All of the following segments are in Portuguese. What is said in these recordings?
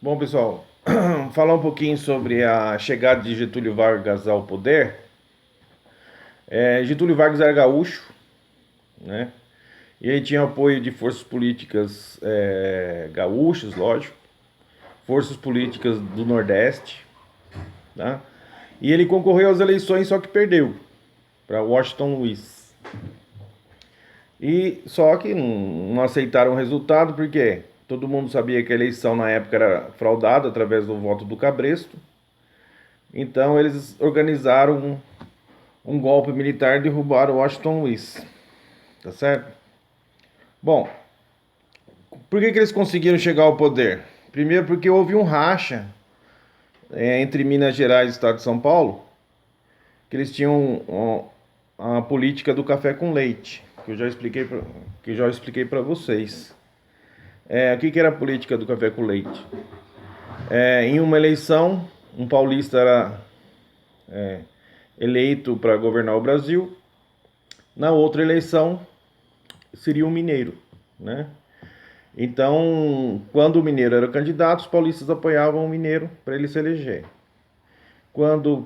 Bom, pessoal, falar um pouquinho sobre a chegada de Getúlio Vargas ao poder. Getúlio Vargas era gaúcho, né? E ele tinha apoio de forças políticas gaúchas, lógico, forças políticas do Nordeste, tá? E ele concorreu às eleições, só que perdeu para Washington Luiz. E só que não aceitaram o resultado, porque todo mundo sabia que a eleição na época era fraudada através do voto do Cabresto. Então eles organizaram um golpe militar e derrubaram Washington Luiz. Tá certo? Bom, por que eles conseguiram chegar ao poder? Primeiro porque houve um racha entre Minas Gerais e o Estado de São Paulo, que eles tinham a política do café com leite, que eu já expliquei para vocês. O que era a política do café com leite? Em uma eleição, um paulista era eleito para governar o Brasil. Na outra eleição, seria um mineiro, né? Então, quando o mineiro era candidato, os paulistas apoiavam o mineiro para ele se eleger. Quando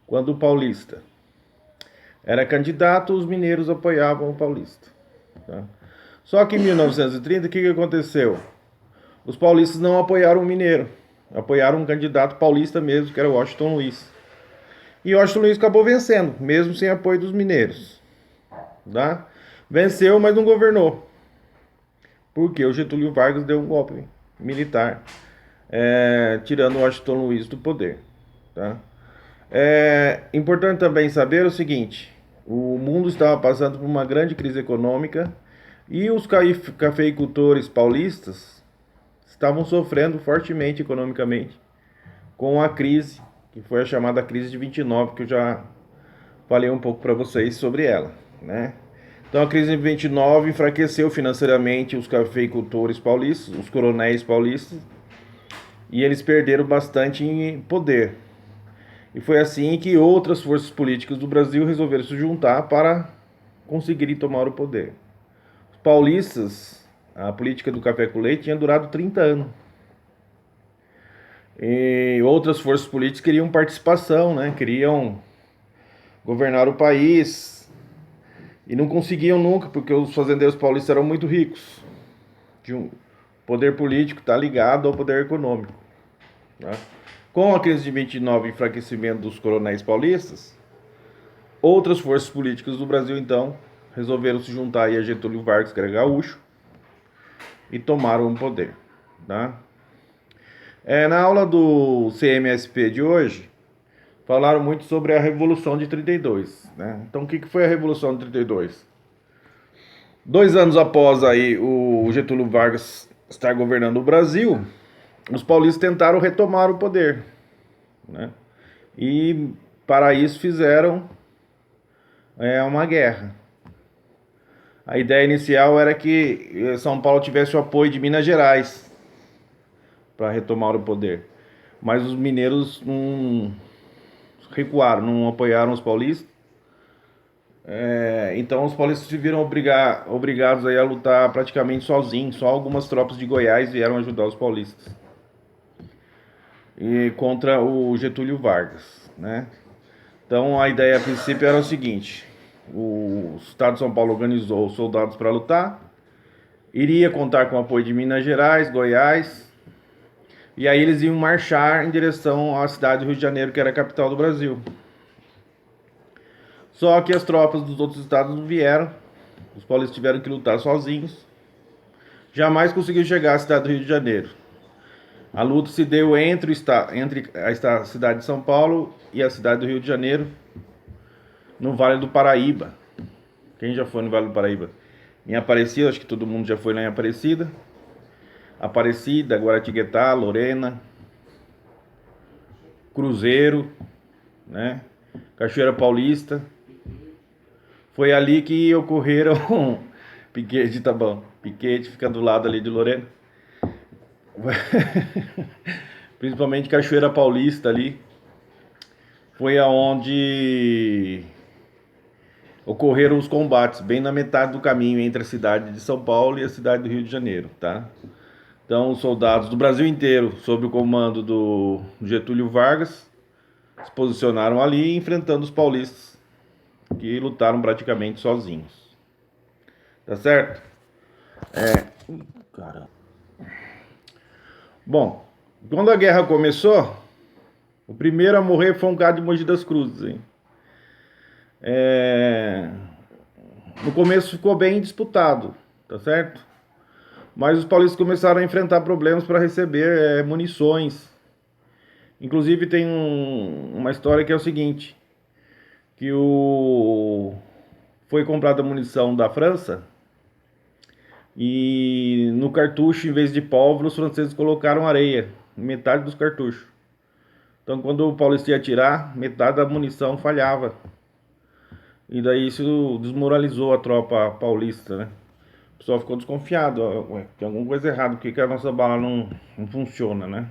quando o paulista era candidato, os mineiros apoiavam o paulista. Tá? Só que em 1930, o que aconteceu? Os paulistas não apoiaram o mineiro, apoiaram um candidato paulista mesmo, que era Washington Luiz. E Washington Luiz acabou vencendo, mesmo sem apoio dos mineiros. Tá? Venceu, mas não governou. Porque o Getúlio Vargas deu um golpe militar, tirando Washington Luiz do poder. Tá? É importante também saber o seguinte: o mundo estava passando por uma grande crise econômica e os cafeicultores paulistas estavam sofrendo fortemente economicamente com a crise, que foi a chamada crise de 29, que eu já falei um pouco para vocês sobre ela, né? Então a crise de 29 enfraqueceu financeiramente os cafeicultores paulistas, os coronéis paulistas, e eles perderam bastante em poder. E foi assim que outras forças políticas do Brasil resolveram se juntar para conseguirem tomar o poder. Os paulistas, a política do café com leite tinha durado 30 anos. E outras forças políticas queriam participação, né? Queriam governar o país e não conseguiam nunca, porque os fazendeiros paulistas eram muito ricos. O poder político está ligado ao poder econômico. Tá? Com a crise de 29 e enfraquecimento dos coronéis paulistas, outras forças políticas do Brasil, então, resolveram se juntar aí a Getúlio Vargas, que era gaúcho, e tomaram o poder. Tá? Na aula do CMSP de hoje, falaram muito sobre a Revolução de 32. Né? Então, o que foi a Revolução de 32? 2 anos após aí o Getúlio Vargas estar governando o Brasil, os paulistas tentaram retomar o poder. Né? E para isso fizeram uma guerra. A ideia inicial era que São Paulo tivesse o apoio de Minas Gerais para retomar o poder. Mas os mineiros não recuaram, não apoiaram os paulistas. Então os paulistas se viram obrigados aí a lutar praticamente sozinhos. Só algumas tropas de Goiás vieram ajudar os paulistas. E contra o Getúlio Vargas, né? Então a ideia a princípio era o seguinte: o Estado de São Paulo organizou os soldados para lutar, iria contar com o apoio de Minas Gerais, Goiás, e aí eles iam marchar em direção à cidade do Rio de Janeiro, que era a capital do Brasil. Só que as tropas dos outros estados não vieram, os paulistas tiveram que lutar sozinhos, jamais conseguiram chegar à cidade do Rio de Janeiro. A luta se deu entre a cidade de São Paulo e a cidade do Rio de Janeiro, no Vale do Paraíba. Quem já foi no Vale do Paraíba? Em Aparecida, acho que todo mundo já foi lá em Aparecida. Aparecida, Guaratinguetá, Lorena, Cruzeiro, né? Cachoeira Paulista. Foi ali que ocorreram Piquete, tá bom. Piquete fica do lado ali de Lorena. Principalmente Cachoeira Paulista ali. Foi aonde ocorreram os combates, bem na metade do caminho entre a cidade de São Paulo e a cidade do Rio de Janeiro, tá? Então, os soldados do Brasil inteiro, sob o comando do Getúlio Vargas, se posicionaram ali enfrentando os paulistas, que lutaram praticamente sozinhos. Tá certo? Caramba. Bom, quando a guerra começou, o primeiro a morrer foi um cara de Mogi das Cruzes, hein? No começo ficou bem disputado, tá certo? Mas os paulistas começaram a enfrentar problemas para receber munições. Inclusive tem uma história que é o seguinte, que foi comprada munição da França e no cartucho, em vez de pólvora, os franceses colocaram areia, metade dos cartuchos. Então quando o paulista ia atirar, metade da munição falhava. E daí isso desmoralizou a tropa paulista, né? O pessoal ficou desconfiado, ué, tem alguma coisa errada, por que a nossa bala não funciona, né?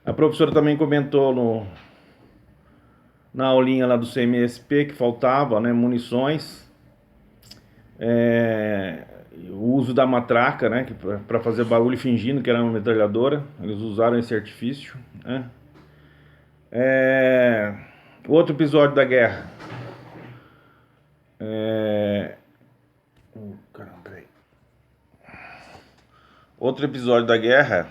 A professora também comentou na aulinha lá do CMSP que faltava, né, munições, o uso da matraca, né, para fazer barulho fingindo que era uma metralhadora, eles usaram esse artifício, né? Outro episódio da guerra. Caramba, peraí. Outro episódio da guerra